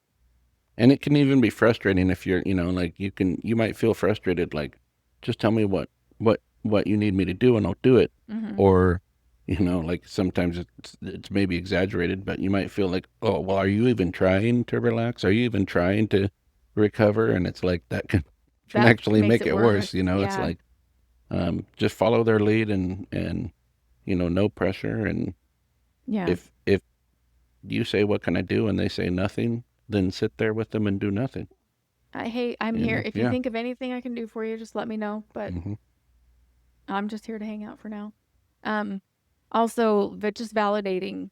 And it can even be frustrating if you're, like you might feel frustrated, like, just tell me what you need me to do and I'll do it. Mhm. Or, like sometimes it's maybe exaggerated, but you might feel like, oh, well, are you even trying to relax? Are you even trying to recover? And it's like that can That actually makes make it it worse. worse. It's Yeah. like, just follow their lead and no pressure. And Yeah. if you say, what can I do? And they say nothing, then sit there with them and do nothing. Hey, I'm here. If you Yeah. think of anything I can do for you, just let me know. But Hmm. I'm just here to hang out for now. Um, Also, but just validating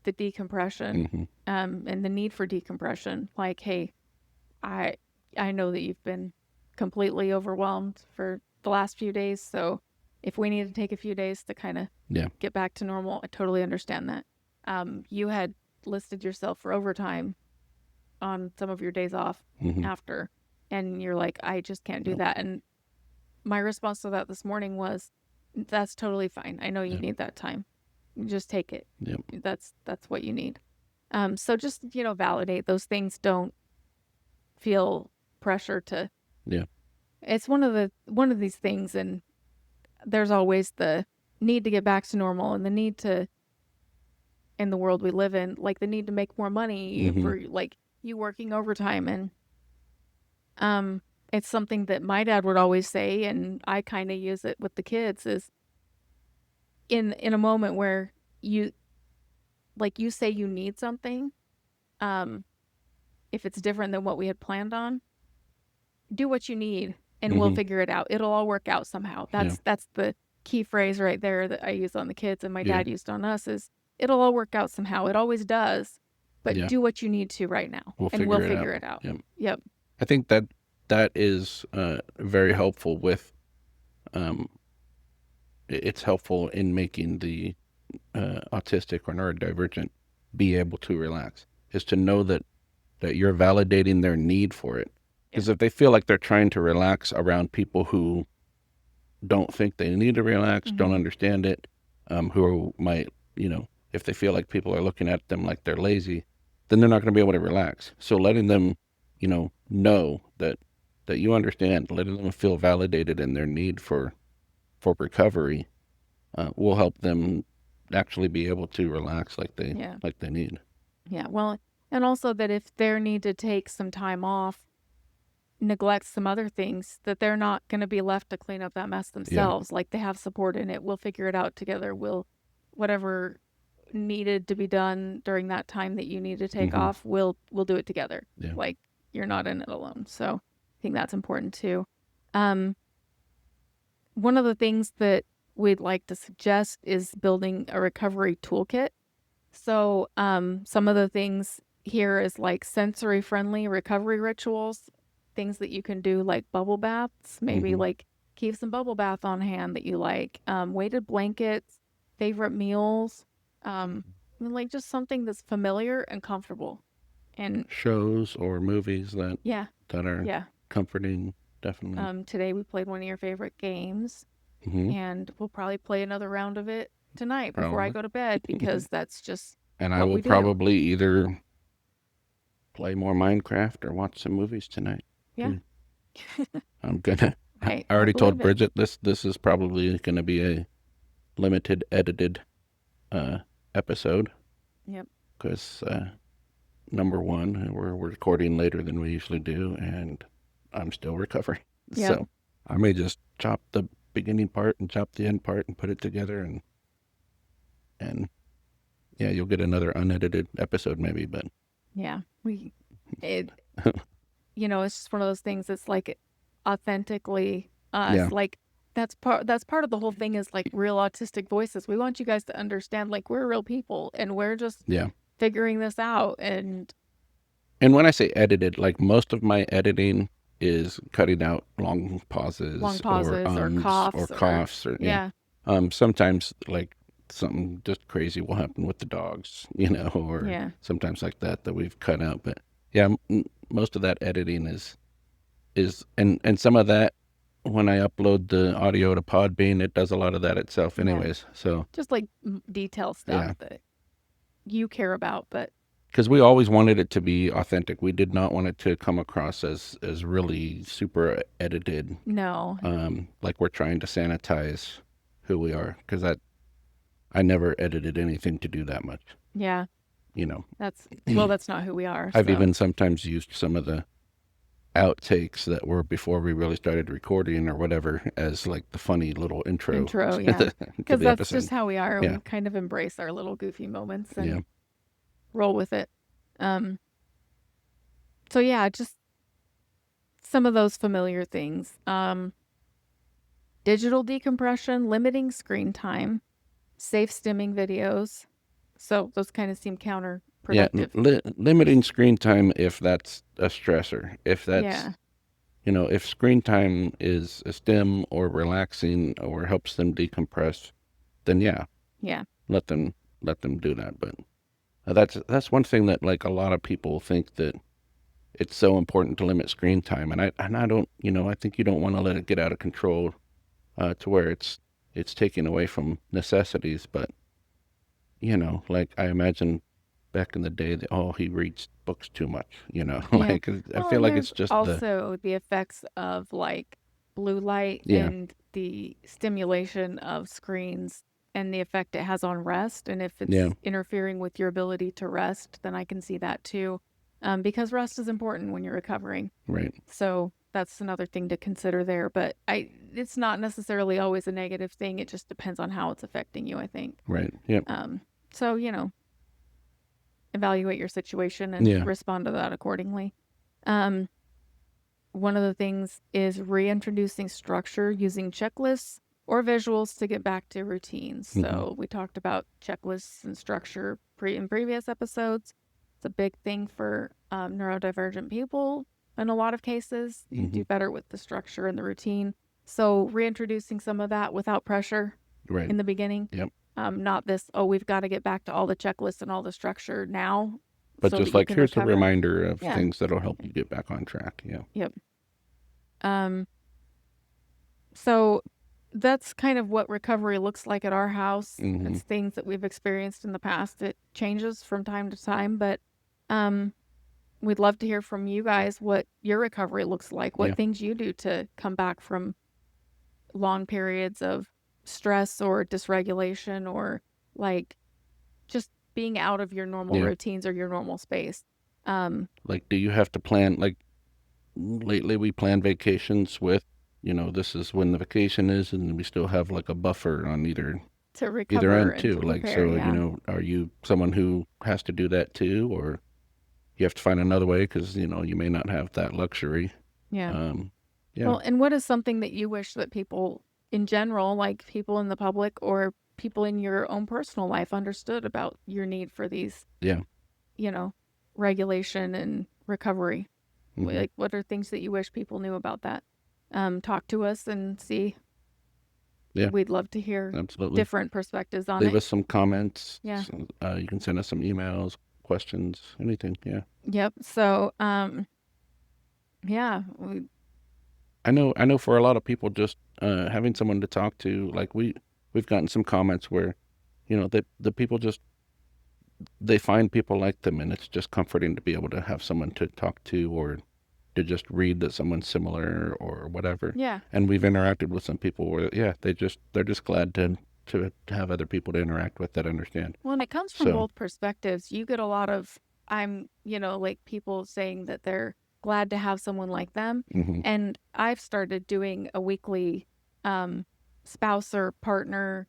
the decompression, Hmm. and the need for decompression. Like, hey, I I know that you've been completely overwhelmed for the last few days, so if we need to take a few days to kind of Yeah. get back to normal, I totally understand that. You had listed yourself for overtime on some of your days off Hmm. after, and you're like, I just can't do Yep. that. And my response to that this morning was, that's totally fine. I know you Yep. need that time. Just take it. Yep. That's what you need. So just, validate those things. Don't feel pressure to. Yeah. It's one of these things, and there's always the need to get back to normal and the need to, in the world we live in, like the need to make more money Hmm. for like you working overtime. And um it's something that my dad would always say, and I kind of use it with the kids, is in a moment where you you say you need something, um if it's different than what we had planned on, do what you need and we'll Hmm. figure it out. It'll all work out somehow. Yeah. That's the key phrase right there that I use on the kids and my Yeah. dad used on us, is it'll all work out somehow. It always does. But Yeah. do what you need to right now We'll and we'll figure it out. figure it out. Yep. Yep. I think that is very helpful with um it's helpful in making the autistic or neurodivergent be able to relax, is to know that you're validating their need for it. Yeah. Because if they feel like they're trying to relax around people who don't think they need to relax, don't Mm-hmm. understand it, who might, if they feel like people are looking at them like they're lazy, then they're not going to be able to relax. So letting them, know that you understand, letting them feel validated in their need for recovery, will help them actually be able to relax Yeah. like they need. Yeah. Well, and also that if their need to take some time off neglects some other things, that they're not going to be left to clean up that mess Yeah. themselves. Like they have support in it. We'll figure it out together. Whatever needed to be done during that time that you need to take Hmm. off, we'll do it together. Yeah. Like you're not in it alone. So I think that's important too. Um, One of the things that we'd like to suggest is building a recovery toolkit. So, some of the things here is like sensory friendly recovery rituals, things that you can do like bubble baths, maybe Hmm. like keep some bubble bath on hand that you like, weighted blankets, favorite meals, and like just something that's familiar and comfortable. And Shows or movies yeah, that are yeah. comforting, definitely. Today we played one of your favorite games, Hmm. and we'll probably play another round of it tonight before I Probably. go to bed because that's just And I what will we do. probably either play more Minecraft or watch some movies tonight Yeah. too. I'm gonna. I I already told believe it. Bridget this is probably gonna be a limited edited uh, episode Yep. because number one, we're recording later than we usually do, and I'm still recovering. Yep. So I may just chop the beginning part and chop the end part and put it together, and yeah, you'll get another unedited episode maybe, but Yeah. It, it's just one of those things that's like authentically us. yeah, Like That's part of the whole thing is like real autistic voices. We want you guys to understand like we're real people and we're just Yeah. figuring this out. And when I say edited, like most of my editing is cutting out long pauses or or or coughs or coughs or yeah. yeah, Sometimes like something just crazy will happen with the dogs, or yeah, sometimes like that we've cut out. But yeah, most of that editing is and some of that when I upload the audio to Podbean, it does a lot of that itself, yeah. anyways. So Just like detail stuff yeah, that you care about, but because we always wanted it to be authentic. We did not want it to come across as really super edited, no, like we're trying to sanitize who we are. Because I never edited anything to do that much. yeah, You know, that's not who we are. I've So even sometimes used some of the outtakes that were before we really started recording or whatever as like the funny little intro yeah, to because the that's episode. just how we are. Yeah, We kind of embrace our little goofy moments yeah. and roll with it. Um, so yeah, just some of those familiar things. Digital decompression, limiting screen time, safe stimming videos. So those kind of seem Yeah, counterproductive. limiting screen time if that's a stressor. If that's, Yeah, if screen time is a stim or relaxing or helps them decompress, then yeah, yeah, let them do that. But that's one thing that like a lot of people think that it's so important to limit screen time, and I don't, I think you don't want to let it get out of control to where it's taking away from necessities. But like I imagine back in the day that he reads books too much, yeah. like I Well, feel and like there's it's just also the effects of like blue light yeah, and the stimulation of screens and the effect it has on rest. And if yeah, it's interfering with your ability to rest, then I can see that too. Because rest is important when you're recovering. right, So that's another thing to consider there. But it's not necessarily always a negative thing. It just depends on how it's affecting you, I think. right, yep, So, evaluate your situation and yeah, respond to that accordingly. Um, One of the things is reintroducing structure using checklists or visuals to get back to routines. hmm, So we talked about checklists and structure in previous episodes. It's a big thing for neurodivergent people in a lot of cases. You hmm, do better with the structure and the routine. So reintroducing some of that without pressure right, in the beginning. yep. Not this, oh, we've got to get back to all the checklists and all the structure now But so that just you like can here's a recover. reminder of Yeah. things that'll help you get back on track. Yeah, Yep. Um, so that's kind of what recovery looks like at our house. hmm, It's things that we've experienced in the past. It changes from time to time, but um, we'd love to hear from you guys what your recovery looks like, what yeah, things you do to come back from long periods of stress or dysregulation or like just being out of your normal yeah. routines or your normal space. Um, Like, do you have to plan? Like lately, we plan vacations with, this is when the vacation is, and we still have like a buffer on to either recover end and too. to Like, prepare. so, Yeah. are you someone who has to do that too, or you have to find another way because, you may not have that luxury. Yeah. Um, yeah. Well, and what is something that you wish that people in general, like people in the public or people in your own personal life, understood about your need for these, Yeah. you know, regulation and recovery? Hmm. Like, what are things that you wish people knew about that? Talk to us and see. Yeah, We'd love to hear absolutely. different perspectives on Leave it. us some comments. Yeah. You can send us some emails, questions, anything. Yeah. Yep. So, yeah, I know for a lot of people, just having someone to talk to, like we've gotten some comments where, that the people just, they find people like them, and it's just comforting to be able to have someone to talk to or to just read that someone's similar or whatever. yeah. And we've interacted with some people where, yeah, they're just glad to have other people to interact with that understand. Well, and it comes from So, both perspectives. You get a lot of, like people saying that they're glad to have someone like them. hmm, And I've started doing a weekly spouse or partner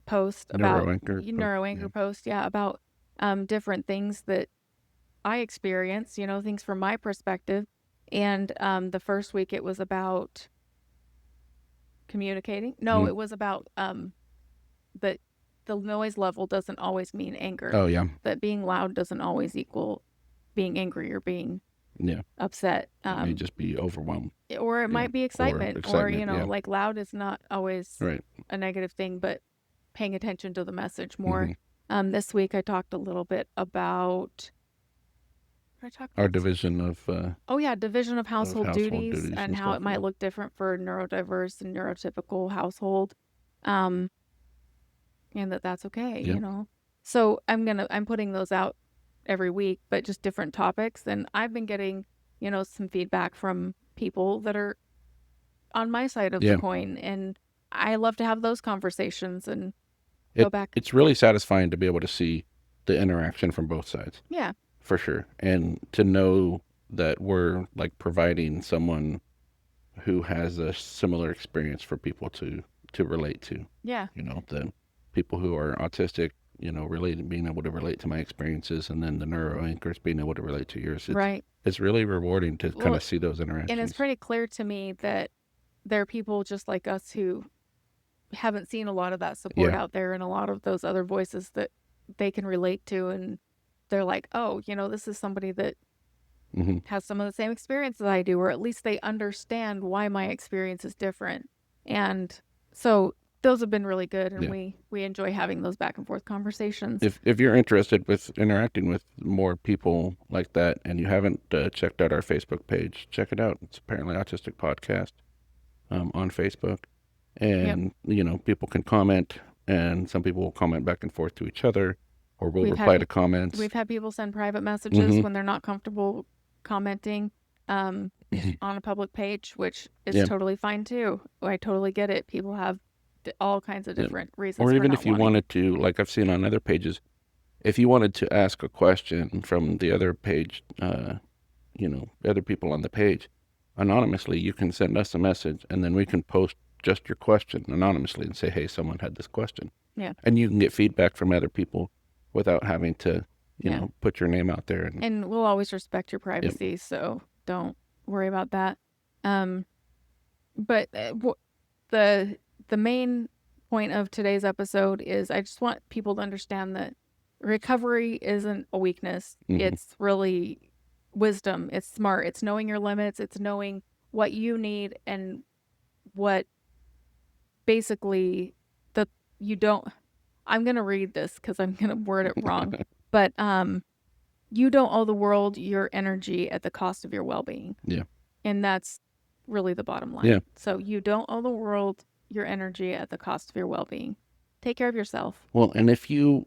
post about neuroanchor. Yeah. neuroanchor post, yeah, about different things that I experience, things from my perspective. And the first week it was about communicating. No, it was about that the noise level doesn't always mean anger. Oh yeah. That being loud doesn't always equal being angry or being upset. It may just be overwhelmed. Or it might be excitement. Or, like loud is not always right. a negative thing, but paying attention to the message more. This week I talked a little bit about our division of division of household duties and how it might look different for a neurodiverse and neurotypical household, and that's okay. So I'm putting those out every week, but just different topics. And I've been getting some feedback from people that are on my side of the coin, and I love to have those conversations and go back. It's really satisfying to be able to see the interaction from both sides. Yeah. For sure. And to know that we're like providing someone who has a similar experience for people to relate to. Yeah. The people who are autistic, being able to relate to my experiences, and then the neuro anchors being able to relate to yours. Right. It's really rewarding to kind of see those interactions. And it's pretty clear to me that there are people just like us who haven't seen a lot of that support out there, and a lot of those other voices that they can relate to, and they're like, oh, this is somebody that has some of the same experiences I do, or at least they understand why my experience is different. And so those have been really good, and we enjoy having those back and forth conversations. If you're interested with interacting with more people like that, and you haven't checked out our Facebook page, check it out. It's Apparently Autistic Podcast on Facebook. And, people can comment, and some people will comment back and forth to each other, or we'll reply to comments. We've had people send private messages when they're not comfortable commenting on a public page, which is totally fine too. I totally get it. People have all kinds of different reasons. Or even if you wanted to, like I've seen on other pages, if you wanted to ask a question from the other page, other people on the page, anonymously, you can send us a message, and then we can post just your question anonymously and say, hey, someone had this question. Yeah. And you can get feedback from other people without having to, put your name out there. And we'll always respect your privacy, so don't worry about that. But the main point of today's episode is I just want people to understand that recovery isn't a weakness. It's really wisdom. It's smart. It's knowing your limits. It's knowing what you need and what basically that you don't. I'm going to read this because I'm going to word it wrong. But you don't owe the world your energy at the cost of your well-being. Yeah. And that's really the bottom line. Yeah. So you don't owe the world your energy at the cost of your well-being. Take care of yourself. Well, and if you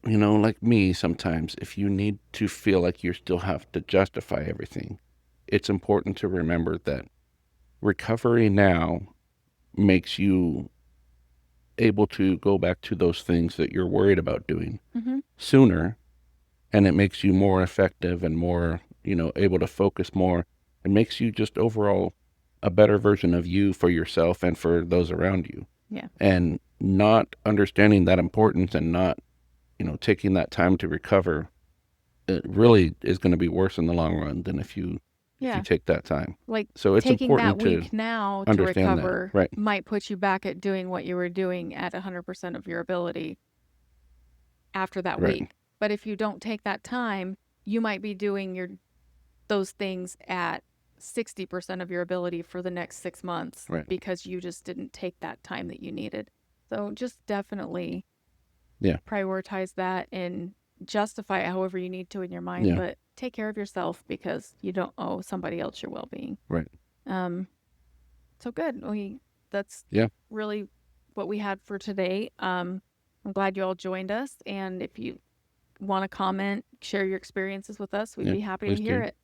like me sometimes, if you need to feel like you still have to justify everything, it's important to remember that recovery now makes you able to go back to those things that you're worried about doing sooner, and it makes you more effective and more, able to focus more. It makes you just overall a better version of you for yourself and for those around you. Yeah. And not understanding that importance and not, taking that time to recover, it really is going to be worse in the long run than if you take that time. Like, so it's taking important that week now to recover might put you back at doing what you were doing at 100% of your ability after that week. But if you don't take that time, you might be doing those things at 60% of your ability for the next 6 months because you just didn't take that time that you needed. So just definitely prioritize that and justify it however you need to in your mind, but take care of yourself because you don't owe somebody else your well-being. Right. So good. That's really what we had for today. I'm glad you all joined us, and if you want to comment, share your experiences with us, we'd be happy to hear it.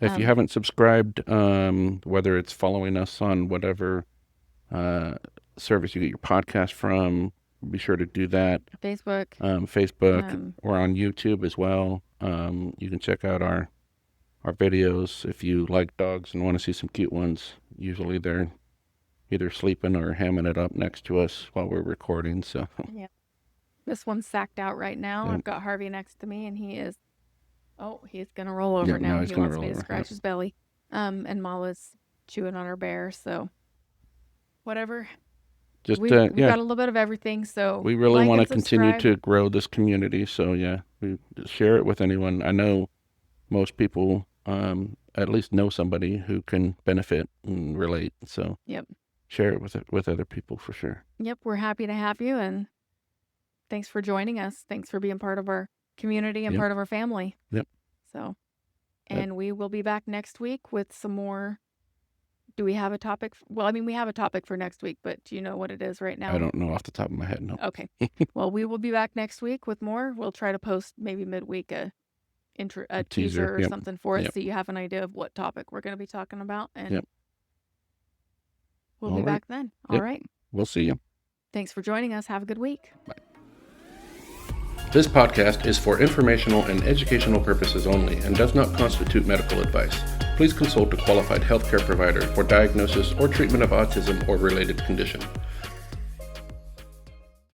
If you haven't subscribed, whether it's following us on whatever service you get your podcast from, be sure to do that. Facebook, or on YouTube as well. You can check out our videos if you like dogs and want to see some cute ones. Usually they're either sleeping or hamming it up next to us while we're recording. So this one's sacked out right now. I've got Harvey next to me, and he's gonna roll over now. He wants me to scratch his belly. And Mala's chewing on her bear. So whatever just we've yeah, got a little bit of everything. So we really like want to and continue subscribe. to grow this community. So yeah, we share it with anyone. I know most people at least know somebody who can benefit and relate. So Yep. share it with other people for sure. Yep. We're happy to have you, and thanks for joining us. Thanks for being part of our community and Yep. part of our family. Yep. So, That- and we will be back next week with some more. Do we have a topic? Well, I mean, we have a topic for next week, but do you know what it is right now? I don't know off the top of my head. No. Okay. Well, we will be back next week with more. We'll try to post maybe midweek a teaser or Yep. something for it, Yep. so you have an idea of what topic we're going to be talking about, and Yep. we'll All be right. back then. Yep. All right. We'll see you. Thanks for joining us. Have a good week. This podcast is for informational and educational purposes only and does not constitute medical advice. Please consult a qualified healthcare provider for diagnosis or treatment of autism or related condition.